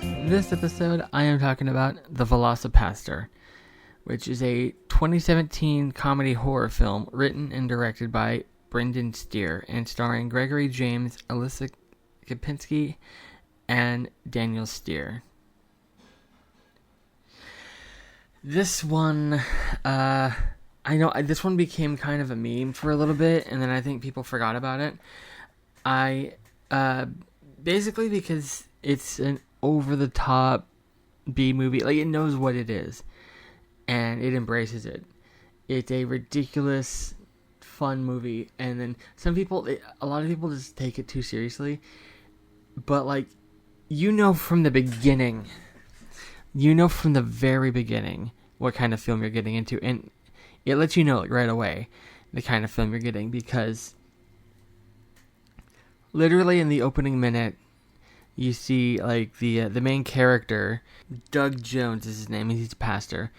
This episode, I am talking about The VelociPastor, which is a 2017 comedy horror film written and directed by Brendan Steere and starring Gregory James, Alyssa Kempinski, and Daniel Steere. This one, I know this one became kind of a meme for a little bit, and then I think people forgot about it. Basically because it's an over-the-top B movie. Like, it knows what it is, and it embraces it. It's a ridiculous, fun movie, and then a lot of people just take it too seriously. But, like, from the beginning, from the very beginning, what kind of film you're getting into, and it lets you know, like, right away the kind of film you're getting, because literally in the opening minute, you see, like, the main character, Doug Jones is his name, he's a pastor.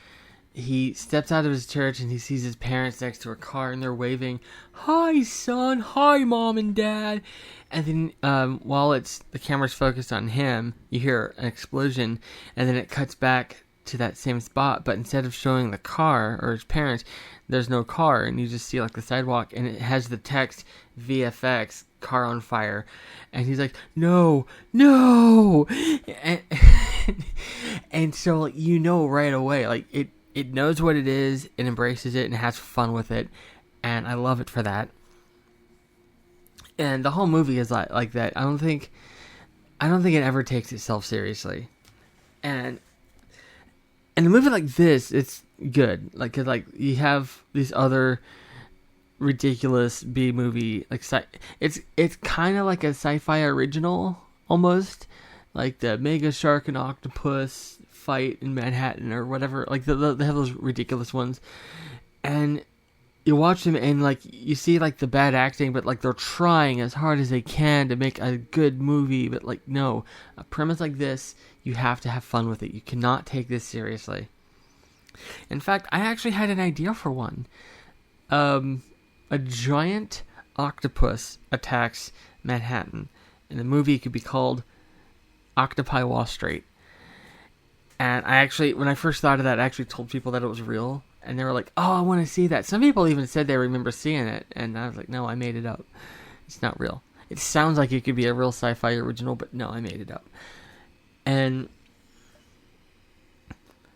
He steps out of his church and he sees his parents next to a car and they're waving, "Hi, son. Hi, mom and dad." And then while the camera's focused on him, you hear an explosion, and then it cuts back to that same spot, but instead of showing the car or his parents, there's no car, and you just see, like, the sidewalk, and it has the text VFX, car on fire, and he's like, no, and so, like, right away, like, it knows what it is, it embraces it, and has fun with it, and I love it for that. And the whole movie is like that. I don't think it ever takes itself seriously, and a movie like this, it's good. Like, 'cause, like, you have these other ridiculous B movie, like, it's kind of like a sci-fi original almost, like the mega shark and octopus fight in Manhattan or whatever. Like, they have those ridiculous ones, and you watch them and, like, you see, like, the bad acting, but, like, they're trying as hard as they can to make a good movie. But, like, no, a premise like this, you have to have fun with it. You cannot take this seriously. In fact, I actually had an idea for one. A giant octopus attacks Manhattan, and the movie could be called Occupy Wall Street. And when I first thought of that, I actually told people that it was real, and they were like, "Oh, I want to see that." Some people even said they remember seeing it, and I was like, "No, I made it up. It's not real. It sounds like it could be a real sci-fi original, but no, I made it up." And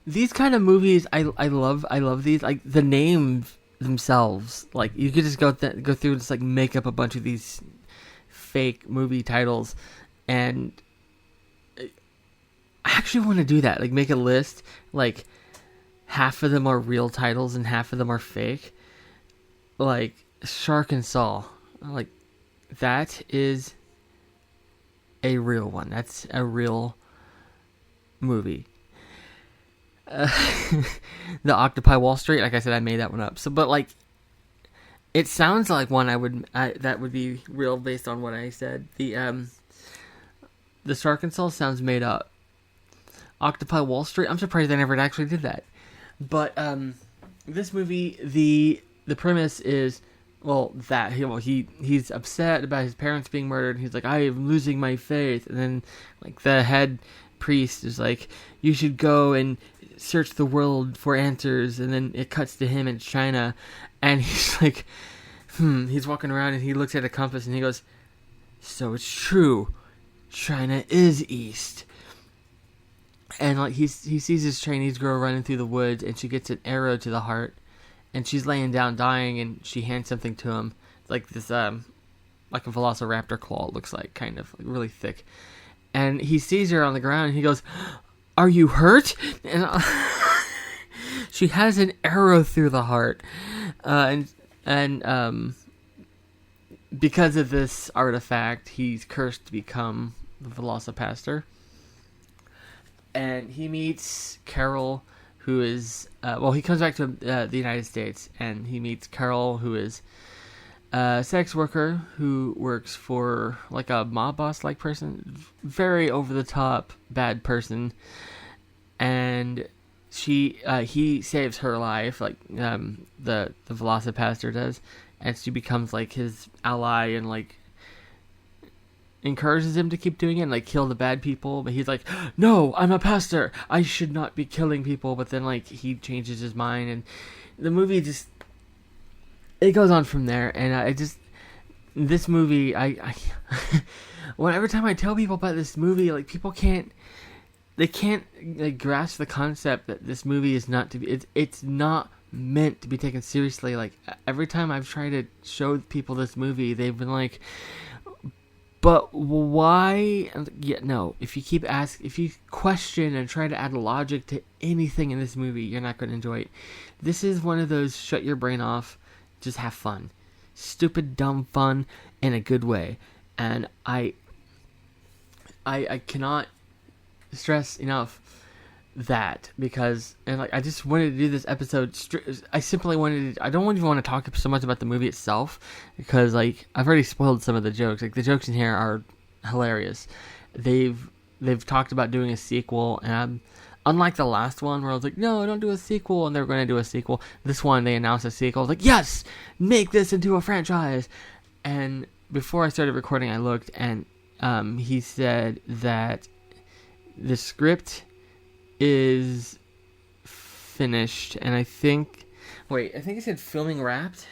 these kind of movies, I love these. Like, the names themselves, like, you could just go through and just, like, make up a bunch of these fake movie titles, and I actually want to do that. Like, make a list, like, half of them are real titles and half of them are fake. Like, Shark and Saw, like, that is a real one. That's a real movie. The Occupy Wall Street, like I said, I made that one up. So, but, like, it sounds like one that would be real based on what I said. The Shark and Saw sounds made up. Occupy Wall Street, I'm surprised they never actually did that. But this movie, the premise is, well, that he's upset about his parents being murdered. He's like, "I am losing my faith," and then, like, the head priest is like, "You should go and search the world for answers," and then it cuts to him in China, and he's like, he's walking around and he looks at a compass and he goes, "So it's true, China is east." And, like, he sees this Chinese girl running through the woods, and she gets an arrow to the heart, and she's laying down dying, and she hands something to him. It's like this like a velociraptor claw, it looks like, kind of, like, really thick. And he sees her on the ground, and he goes, "Are you hurt?" And she has an arrow through the heart, and because of this artifact, he's cursed to become the VelociPastor. And he meets Carol, who is he comes back to the United States, and he meets Carol, who is a sex worker who works for, like, a mob boss like person, very over the top bad person, and he saves her life, like, the VelociPastor does, and she becomes, like, his ally, and, like, encourages him to keep doing it and like kill the bad people, but he's like, no, I'm a pastor, I should not be killing people. But then like he changes his mind, and the movie just, it goes on from there. And this movie, I well, every time I tell people about this movie, like people can't like grasp the concept that this movie is not to be, it's not meant to be taken seriously. Like every time I've tried to show people this movie, they've been like, but why? Yeah, no. If you question and try to add logic to anything in this movie, you're not going to enjoy it. This is one of those shut your brain off, just have fun, stupid, dumb fun in a good way. And I cannot stress enough that, because, and like I just wanted to do this episode. I simply wanted to, I don't even want to talk so much about the movie itself, because like I've already spoiled some of the jokes. Like the jokes in here are hilarious. They've talked about doing a sequel, and unlike the last one where I was like, no, don't do a sequel, and they're going to do a sequel, this one they announced a sequel. I was like, yes, make this into a franchise. And before I started recording, I looked, and he said that the script is finished, and I think it said filming wrapped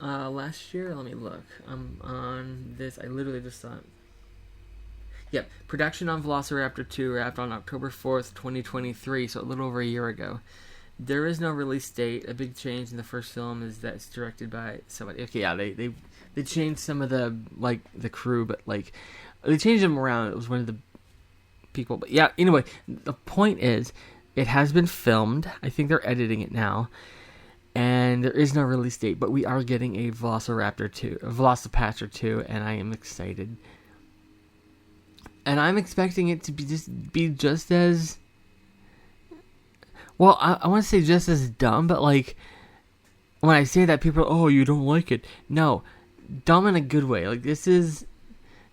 last year. Let me look. On this, I literally just saw it. Yep, production on Velociraptor 2 wrapped on October 4th, 2023, so a little over a year ago. There is no release date. A big change in the first film is that it's directed by somebody. Okay, yeah, they changed some of the crew, but like they changed them around. It was one of the people, but yeah, anyway, the point is it has been filmed. I think they're editing it now, and there is no release date, but we are getting a VelociPastor 2, and I am excited, and I'm expecting it to be just as well. I want to say just as dumb, but like when I say that, people are, oh, you don't like it. No, dumb in a good way. Like this is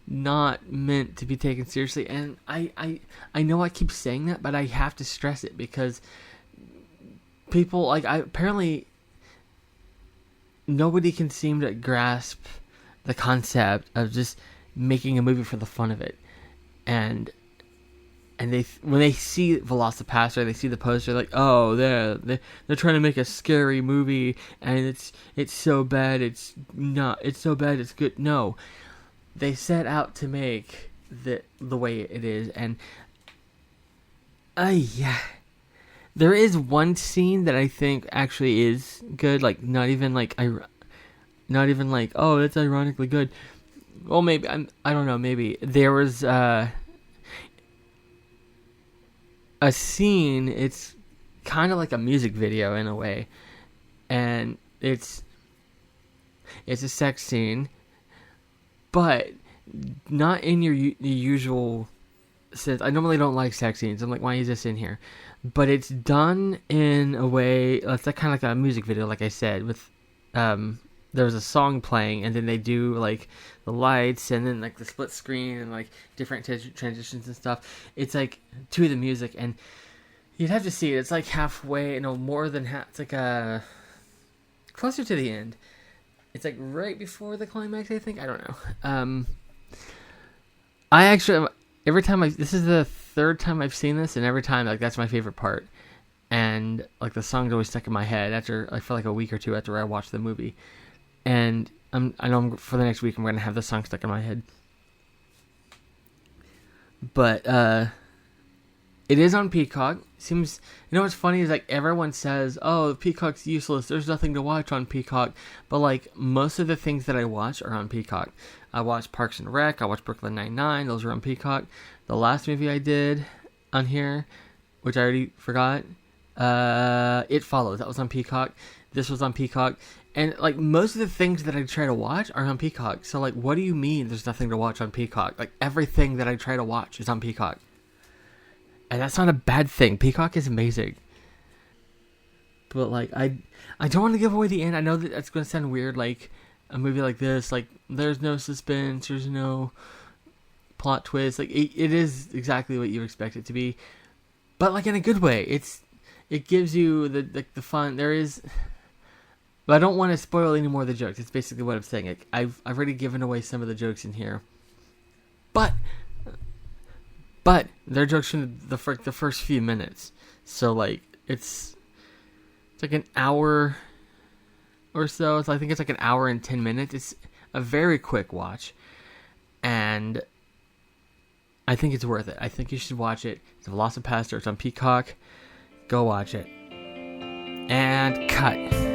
not meant to be taken seriously, and I know I keep saying that, but I have to stress it, because people apparently nobody can seem to grasp the concept of just making a movie for the fun of it, and they, when they see VelociPastor, they see the poster, like, oh, they're trying to make a scary movie, and it's so bad, it's so bad it's good. No, they set out to make the way it is, and yeah, there is one scene that I think actually is good. Like not even like oh, it's ironically good. Well, maybe I don't know. Maybe there was a scene. It's kind of like a music video in a way, and it's a sex scene, but not in your usual sense. I normally don't like sex scenes. I'm like, why is this in here? But it's done in a way, it's like kind of like a music video, like I said, with there's a song playing, and then they do like the lights, and then like the split screen, and like different transitions and stuff. It's like to the music, and you'd have to see it. It's like halfway, no, more than half. It's like closer to the end. It's like right before the climax, I think. I don't know. I actually, every time this is the third time I've seen this, and every time like that's my favorite part, and like the song's always stuck in my head after, I feel like a week or two after I watched the movie, and I know for the next week I'm gonna have the song stuck in my head. But it is on Peacock. Seems, you know what's funny is like everyone says, oh, Peacock's useless, there's nothing to watch on Peacock, but like most of the things that I watch are on Peacock. I watch Parks and Rec, I watch Brooklyn Nine-Nine, those are on Peacock. The last movie I did on here, which I already forgot, It Follows, that was on Peacock. This was on Peacock. And like most of the things that I try to watch are on Peacock. So like, what do you mean there's nothing to watch on Peacock? Like everything that I try to watch is on Peacock. And that's not a bad thing. Peacock is amazing. But like, I don't want to give away the end. I know that that's going to sound weird, like a movie like this, like there's no suspense, there's no plot twist. Like it is exactly what you expect it to be, but like in a good way. It gives you the fun. There is, but I don't want to spoil any more of the jokes. It's basically what I'm saying. Like I've already given away some of the jokes in here, but they're jokes from the first few minutes. So like it's like an hour or so. I think it's like an hour and 10 minutes. It's a very quick watch, and I think it's worth it. I think you should watch it. It's VelociPastor. It's on Peacock. Go watch it. And cut.